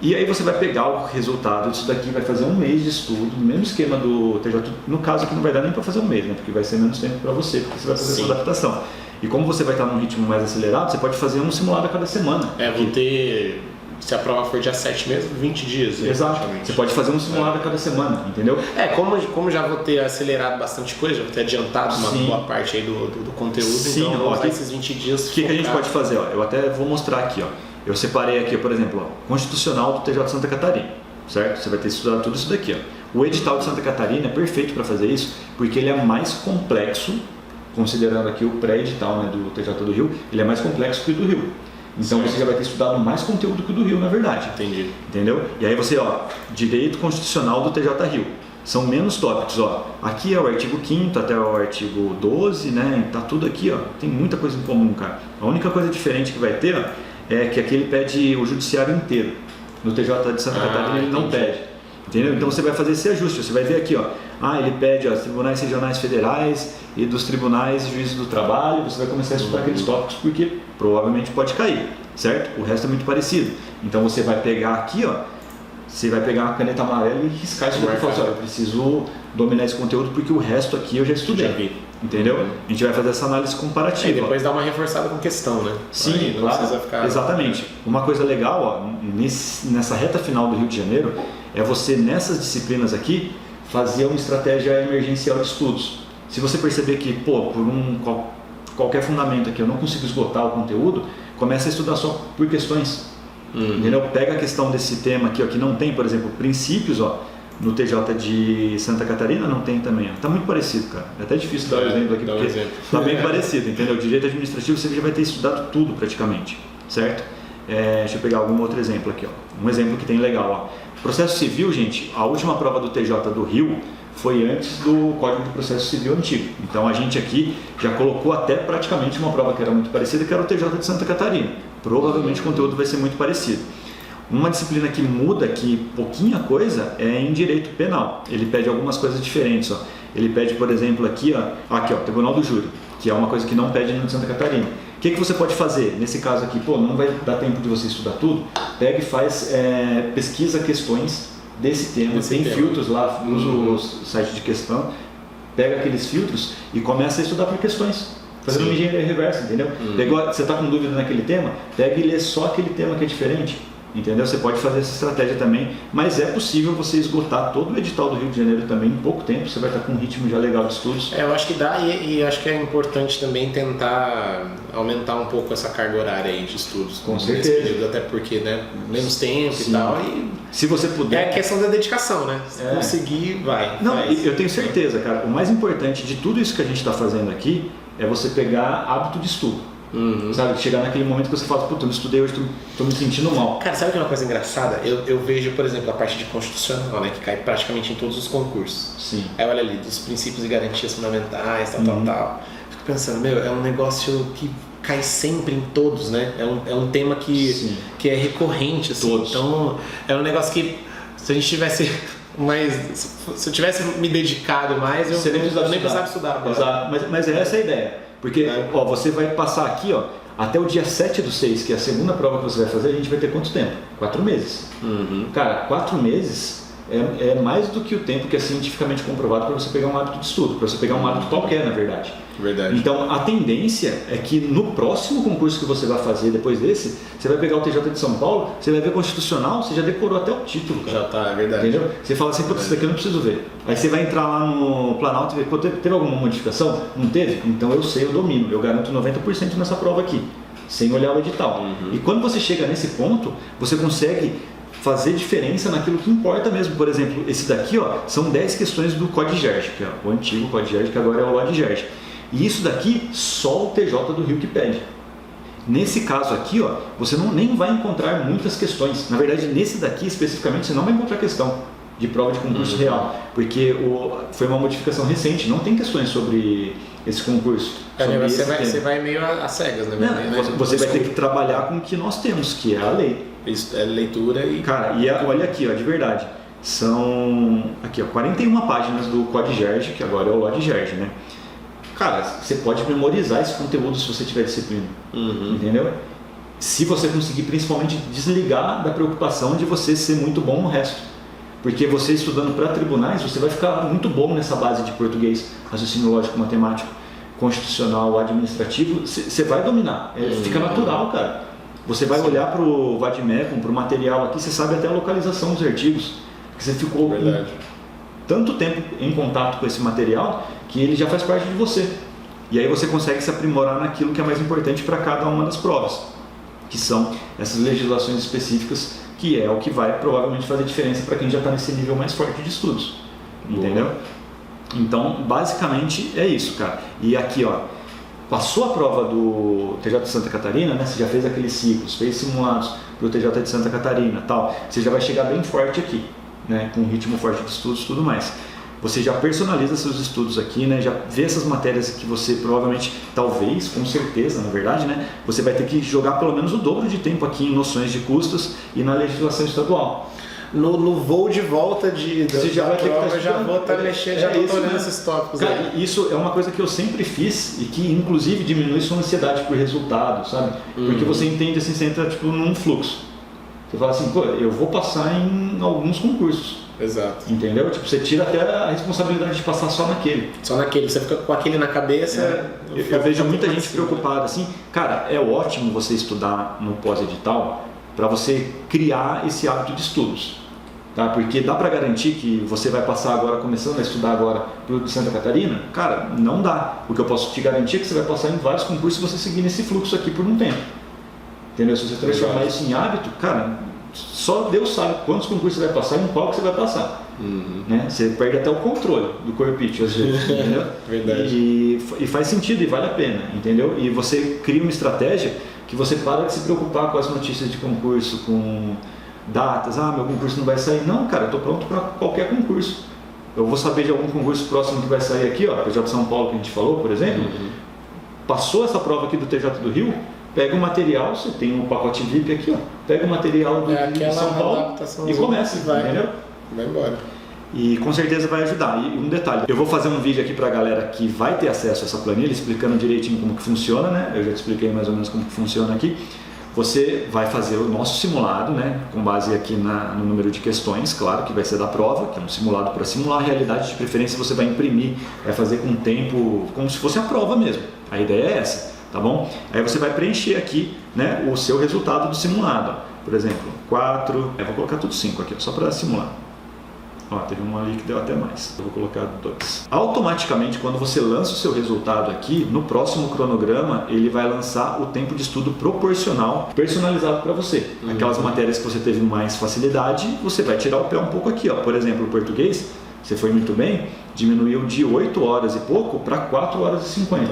E aí você vai pegar o resultado disso daqui, vai fazer 1 mês de estudo, no mesmo esquema do TJ. No caso aqui não vai dar nem para fazer 1 mês, né? Porque vai ser menos tempo para você, porque você vai fazer essa adaptação. E como você vai estar num ritmo mais acelerado, você pode fazer um simulado a cada semana. Vou ter, se a prova for dia 7 mesmo, 20 dias. Né? Exato. Você pode fazer um simulado a cada semana, entendeu? Como já vou ter acelerado bastante coisa, já vou ter adiantado uma boa parte aí do conteúdo, então vou usar esses 20 dias. O que a gente pode fazer? Ó, eu até vou mostrar aqui, ó. Eu separei aqui, por exemplo, ó, Constitucional do TJ de Santa Catarina, certo? Você vai ter estudado tudo isso daqui, ó. O edital de Santa Catarina é perfeito para fazer isso, porque ele é mais complexo, considerando aqui o pré-edital, né, do TJ do Rio, ele é mais complexo que o do Rio. Então você já vai ter estudado mais conteúdo que o do Rio, na verdade. Entendi. Entendeu? E aí você, ó, Direito Constitucional do TJ Rio. São menos tópicos, ó. Aqui é o artigo 5º até o artigo 12, né? Tá tudo aqui, ó. Tem muita coisa em comum, cara. A única coisa diferente que vai ter, ó, é que aqui ele pede o judiciário inteiro. No TJ de Santa Catarina ele não pede. Entendeu? Então você vai fazer esse ajuste. Você vai ver aqui, ó. Ele pede os tribunais regionais federais e dos tribunais e juízes do trabalho. Você vai começar a estudar aqueles tópicos porque provavelmente pode cair, certo? O resto é muito parecido. Então você vai pegar aqui, ó. Você vai pegar uma caneta amarela e riscar isso daqui e falar assim, eu preciso dominar esse conteúdo porque o resto aqui eu já estudei. Entendeu? A gente vai fazer essa análise comparativa. E depois dá uma reforçada com questão, né? Sim, claro. Exatamente. Uma coisa legal, ó, nessa reta final do Rio de Janeiro, é você, nessas disciplinas aqui, fazer uma estratégia emergencial de estudos. Se você perceber que, pô, por qualquer fundamento aqui eu não consigo esgotar o conteúdo, começa a estudar só por questões. Entendeu? Pega a questão desse tema aqui, ó, que não tem, por exemplo, princípios, ó. No TJ de Santa Catarina não tem também. Está muito parecido, cara. É até difícil dar o exemplo aqui, porque está bem parecido, entendeu? Direito administrativo você já vai ter estudado tudo praticamente, certo? Deixa eu pegar algum outro exemplo aqui, ó. Um exemplo que tem legal, ó. Processo civil, gente, a última prova do TJ do Rio foi antes do Código de Processo Civil antigo. Então a gente aqui já colocou até praticamente uma prova que era muito parecida, que era o TJ de Santa Catarina. Provavelmente o conteúdo vai ser muito parecido. Uma disciplina que muda aqui pouquinha coisa é em direito penal. Ele pede algumas coisas diferentes, ó. Ele pede, por exemplo, aqui, ó, Tribunal do Júri, que é uma coisa que não pede no de Santa Catarina. O que você pode fazer nesse caso aqui? Pô, não vai dar tempo de você estudar tudo. Pega e faz, pesquisa questões desse tema. Tem filtros lá, usa o site de questão, pega aqueles filtros e começa a estudar por questões. Fazendo uma engenharia reversa, entendeu? Você está com dúvida naquele tema? Pega e lê só aquele tema que é diferente. Entendeu? Você pode fazer essa estratégia também, mas é possível você esgotar todo o edital do Rio de Janeiro também em pouco tempo. Você vai estar com um ritmo já legal de estudos. Eu acho que dá e acho que é importante também tentar aumentar um pouco essa carga horária aí de estudos. Com certeza. Período, até porque, né, menos tempo e tal. E se você puder. É questão da dedicação, né? Se conseguir, vai. Não, eu tenho certeza, cara. O mais importante de tudo isso que a gente está fazendo aqui é você pegar hábito de estudo. Sabe, chegar naquele momento que você fala, puta, eu não estudei hoje, tô me sentindo mal. Cara, sabe o que é uma coisa engraçada? Eu vejo, por exemplo, a parte de constitucional, né, que cai praticamente em todos os concursos. Sim. Aí olha ali, dos princípios e garantias fundamentais, tal. Fico pensando, é um negócio que cai sempre em todos, né? É um tema que é recorrente, assim. Todos. Então, é um negócio que, se a gente tivesse... Mas se eu tivesse me dedicado mais, eu nem precisava estudar agora. Exato, mas essa é a ideia. Porque ó, você vai passar aqui, ó, até o dia 7/6, que é a segunda prova que você vai fazer, a gente vai ter quanto tempo? 4 meses. Cara, 4 meses é mais do que o tempo que é cientificamente comprovado para você pegar um hábito de estudo, para você pegar um hábito qualquer, na verdade. Verdade. Então, a tendência é que no próximo concurso que você vai fazer depois desse, você vai pegar o TJ de São Paulo, você vai ver Constitucional, você já decorou até o título, cara. Já tá, é verdade. Entendeu? Você fala assim, putz, isso daqui eu não preciso ver. Aí você vai entrar lá no Planalto e ver, pô, teve alguma modificação? Não teve? Então eu sei, eu domino, eu garanto 90% nessa prova aqui, sem olhar o edital. E quando você chega nesse ponto, você consegue fazer diferença naquilo que importa mesmo. Por exemplo, esse daqui, ó, são 10 questões do CODIGERG, que é o antigo CODIGERG, que agora é o LODGERG. E isso daqui, só o TJ do Rio que pede. Nesse caso aqui, ó, você nem vai encontrar muitas questões. Na verdade, nesse daqui, especificamente, você não vai encontrar questão de prova de concurso real, porque foi uma modificação recente, não tem questões sobre esse concurso. Você vai meio às cegas, né? Você vai ter que trabalhar com o que nós temos, que é a lei. Isso, é leitura e... Cara, olha aqui, ó, de verdade, são aqui, ó, 41 páginas do CODIGERG, que agora é o LODGERG, né? Cara, você pode memorizar esse conteúdo se você tiver disciplina, entendeu? Se você conseguir principalmente desligar da preocupação de você ser muito bom no resto. Porque você estudando para tribunais, você vai ficar muito bom nessa base de português, raciocínio lógico, matemático, constitucional, administrativo, você vai dominar, fica natural, cara. Você vai olhar para o Vademecum, para o material aqui, você sabe até a localização dos artigos, porque você ficou tanto tempo em contato com esse material que ele já faz parte de você. E aí você consegue se aprimorar naquilo que é mais importante para cada uma das provas, que são essas legislações específicas, que é o que vai provavelmente fazer diferença para quem já está nesse nível mais forte de estudos. Entendeu? Então, basicamente é isso, cara. E aqui, ó, passou a prova do TJ de Santa Catarina, né? Você já fez aqueles ciclos, fez simulados para o TJ de Santa Catarina, tal. Você já vai chegar bem forte aqui, né? Com um ritmo forte de estudos e tudo mais. Você já personaliza seus estudos aqui, né? Já vê essas matérias que você provavelmente, talvez, com certeza, na verdade, né? Você vai ter que jogar pelo menos o dobro de tempo aqui em noções de custos e na legislação estadual. No voo de volta você já vai ter que já vou estar mexendo, já estou olhando esses tópicos. Cara, isso é uma coisa que eu sempre fiz e que inclusive diminui sua ansiedade por resultado, sabe? Porque você entende assim, você entra tipo num fluxo. Você fala assim, pô, eu vou passar em alguns concursos. Exato. Entendeu? Tipo, você tira até a responsabilidade de passar só naquele. Só naquele, você fica com aquele na cabeça. Eu vejo muita gente preocupada assim. Cara, é ótimo você estudar no pós-edital para você criar esse hábito de estudos. Tá? Porque dá para garantir que você vai passar agora, começando a estudar agora para o de Santa Catarina? Cara, não dá. O que eu posso te garantir é que você vai passar em vários concursos se você seguir nesse fluxo aqui por um tempo. Entendeu? Se você transformar isso em hábito, cara, só Deus sabe quantos concursos você vai passar e em qual que você vai passar. Né? Você perde até o controle do corpite às vezes, entendeu? Verdade. E faz sentido e vale a pena, entendeu? E você cria uma estratégia que você para de se preocupar com as notícias de concurso, com datas, meu concurso não vai sair. Não, cara, eu estou pronto para qualquer concurso. Eu vou saber de algum concurso próximo que vai sair aqui, ó, TJ de São Paulo que a gente falou, por exemplo. Passou essa prova aqui do TJ do Rio, pega o material, você tem um pacote VIP aqui, ó, pega o material de São Paulo e começa, entendeu? Vai embora. E com certeza vai ajudar. E um detalhe, eu vou fazer um vídeo aqui pra galera que vai ter acesso a essa planilha, explicando direitinho como que funciona, né? Eu já te expliquei mais ou menos como que funciona aqui. Você vai fazer o nosso simulado, né? Com base aqui no número de questões, claro, que vai ser da prova, que é um simulado para simular a realidade, de preferência você vai imprimir, vai fazer com tempo, como se fosse a prova mesmo. A ideia é essa, tá bom? Aí você vai preencher aqui, né, o seu resultado do simulado. Por exemplo, 4, eu vou colocar tudo 5 aqui, só para simular. Ó, teve um ali que deu até mais. Eu vou colocar 2. Automaticamente, quando você lança o seu resultado aqui, no próximo cronograma, ele vai lançar o tempo de estudo proporcional, personalizado para você. Aquelas matérias que você teve mais facilidade, você vai tirar o pé um pouco aqui. Ó. Por exemplo, o português, você foi muito bem, diminuiu de 8 horas e pouco para 4 horas e 50.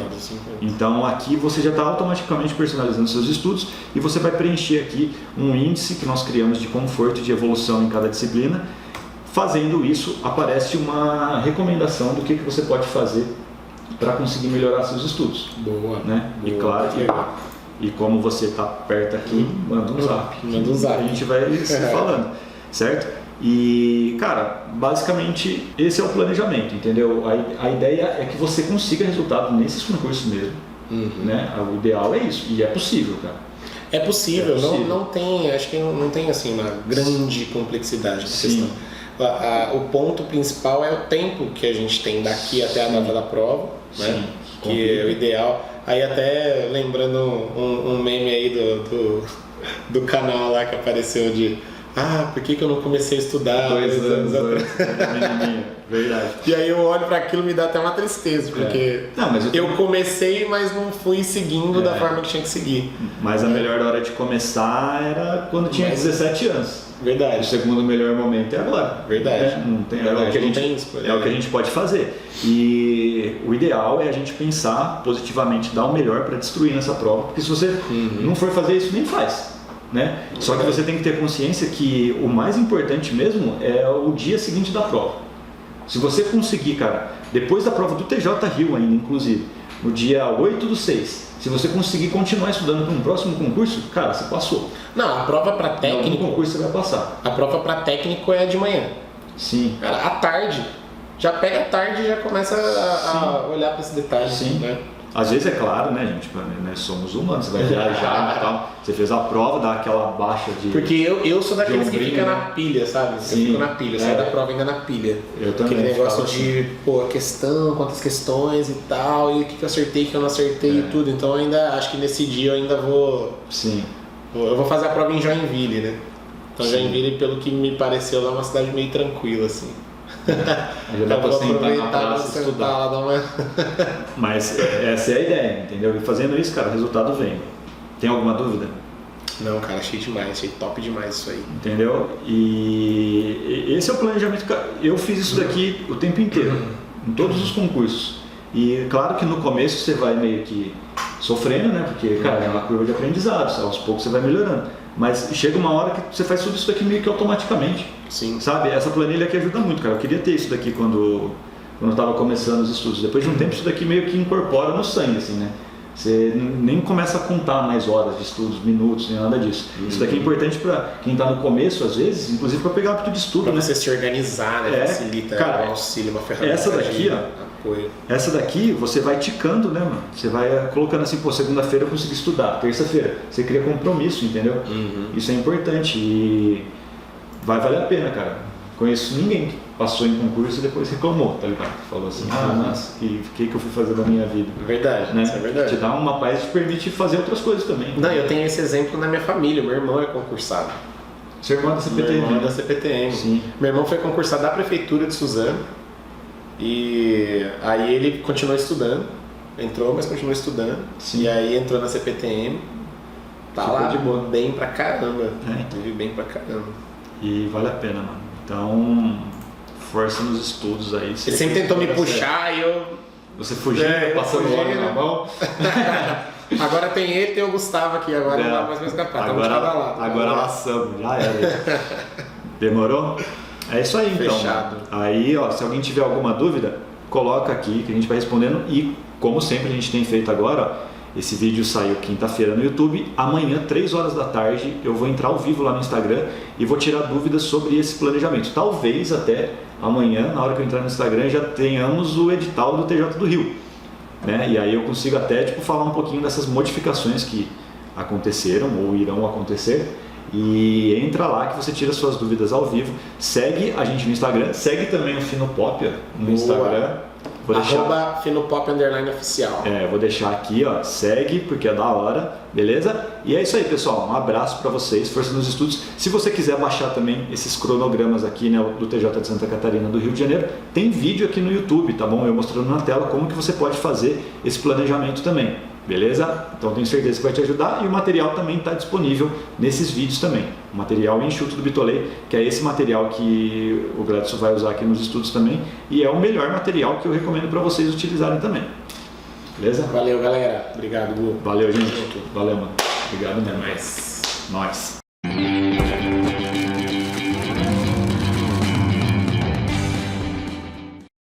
Então aqui você já está automaticamente personalizando seus estudos e você vai preencher aqui um índice que nós criamos de conforto e de evolução em cada disciplina. Fazendo isso, aparece uma recomendação do que você pode fazer para conseguir melhorar seus estudos. Boa. Né? Boa. E claro que, e como você está perto aqui, manda um zap. Manda um zap. A gente vai se falando, certo? E, cara, basicamente esse é o planejamento, entendeu? A ideia é que você consiga resultado nesses concursos mesmo. Né? O ideal é isso, e é possível, cara. É possível. Não tem, acho que não tem assim uma grande complexidade de questão. o ponto principal é o tempo que a gente tem daqui até a data da prova, né? Sim, Que é o ideal. Aí até lembrando um meme aí do canal lá que apareceu de por que eu não comecei a estudar 2 anos antes, menininha, verdade. E aí eu olho para aquilo e me dá até uma tristeza, porque Não, mas eu comecei, mas não fui seguindo da forma que tinha que seguir. Mas a melhor hora de começar era quando tinha 17 anos. O Verdade. segundo melhor momento é agora. Verdade. Não tem, Verdade, é o que a não gente, tem escolha. é o que a gente pode fazer. E o ideal é a gente pensar positivamente, dar o melhor para destruir nessa prova, porque se você não for fazer isso, nem faz. Né? Só que você tem que ter consciência que o mais importante mesmo é o dia seguinte da prova. Se você conseguir, cara, depois da prova do TJ Rio ainda, inclusive, no dia 8/6, se você conseguir continuar estudando para um próximo concurso, cara, você passou. Não, a prova para No técnico, concurso você vai passar. a prova para técnico é de manhã. Sim. Cara, à tarde. Já pega a tarde e já começa a olhar para esse detalhe. Sim. Né? Às vezes é claro, né, gente? Nós somos humanos, você vai viajar e tal. Você fez a prova, dá aquela baixa de. Porque eu sou daqueles que ombrinho, fica né? na pilha, sabe? Sim. Eu fico na pilha, eu saio da prova ainda na pilha. Eu também. Aquele negócio ficava de, pô, a questão, quantas questões e tal, e o que eu acertei, o que eu não acertei e tudo. Então eu ainda acho que nesse dia eu ainda vou. Sim. Eu vou fazer a prova em Joinville, né? Então Sim. Joinville, pelo que me pareceu, é uma cidade meio tranquila, assim. Já dá Eu pra vou sentar na aproveitar praça pra e sentar estudar. lá, dar uma. Mas essa é a ideia, entendeu? E fazendo isso, cara, o resultado vem. Tem alguma dúvida? Não, cara, achei demais, achei top demais isso aí. Entendeu? E esse é o planejamento. Eu fiz isso daqui o tempo inteiro, em todos os concursos. E claro que no começo você vai meio que sofrendo, né? Porque, cara, é uma curva de aprendizado, aos poucos você vai melhorando. Mas chega uma hora que você faz tudo isso daqui meio que automaticamente. Sim. Sabe? Essa planilha aqui ajuda muito, cara. Eu queria ter isso daqui quando eu estava começando os estudos. Depois de um tempo, isso daqui meio que incorpora no sangue, assim, né? Você nem começa a contar mais horas de estudos, minutos, nem nada disso. Isso daqui é importante para quem está no começo, às vezes, inclusive para pegar hábito de estudo, Pra né? você se organizar, né? Facilita, cara, um auxílio, uma ferramenta. essa daqui, de ó. apoio. Essa daqui você vai ticando, né, mano? Você vai colocando assim, pô, segunda-feira eu consegui estudar, terça-feira. Você cria compromisso, entendeu? Isso é importante e vai valer a pena, cara. Conheço ninguém que passou em concurso e depois reclamou, tá ligado? Falou assim, nossa, o que eu fui fazer da minha vida? Verdade, Né? isso é verdade. Te dá uma paz e te permite fazer outras coisas também. Não, eu tenho esse exemplo na minha família. Meu irmão é concursado. Seu irmão é da CPTM. Meu irmão é né? da CPTM. Sim. Meu irmão foi concursado da prefeitura de Suzano. E aí ele continuou estudando. Entrou, mas continuou estudando. Sim. E aí entrou na CPTM. Tá Ficou lá de boa. bem pra caramba. Então. Vive bem pra caramba. E vale a pena, mano. Então, força nos estudos aí. Ele sempre tentou me puxar e eu... Você fugindo, passando fugindo. óleo na mão. Agora tem ele e tem o Gustavo aqui, agora não dá mais pra escapar. Estamos de cada lado. Agora laçamos, já era. Demorou? É isso aí então. Fechado. Aí, ó, se alguém tiver alguma dúvida, coloca aqui que a gente vai respondendo. E como sempre a gente tem feito agora, ó, esse vídeo saiu quinta-feira no YouTube. Amanhã, 3 horas da tarde, eu vou entrar ao vivo lá no Instagram e vou tirar dúvidas sobre esse planejamento. Talvez até amanhã, na hora que eu entrar no Instagram, já tenhamos o edital do TJ do Rio. Né? E aí eu consigo até falar um pouquinho dessas modificações que aconteceram ou irão acontecer. E entra lá que você tira suas dúvidas ao vivo. Segue a gente no Instagram, segue também o Finopop no Boa. Instagram. Vou deixar... @finopop_oficial. vou deixar aqui, ó, segue porque é da hora, beleza? E é isso aí, pessoal, um abraço pra vocês, força nos estudos. Se você quiser baixar também esses cronogramas aqui, né, do TJ de Santa Catarina, do Rio de Janeiro, tem vídeo aqui no YouTube, tá bom? Eu mostrando na tela como que você pode fazer esse planejamento também, beleza? Então tenho certeza que vai te ajudar e o material também está disponível nesses vídeos também. O material enxuto do Bitolei, que é esse material que o Gladson vai usar aqui nos estudos também e é o melhor material que eu recomendo para vocês utilizarem também. Beleza? Valeu, galera. Obrigado, Gu. Valeu, gente. Valeu, mano. Obrigado mesmo. Até mais. Nós.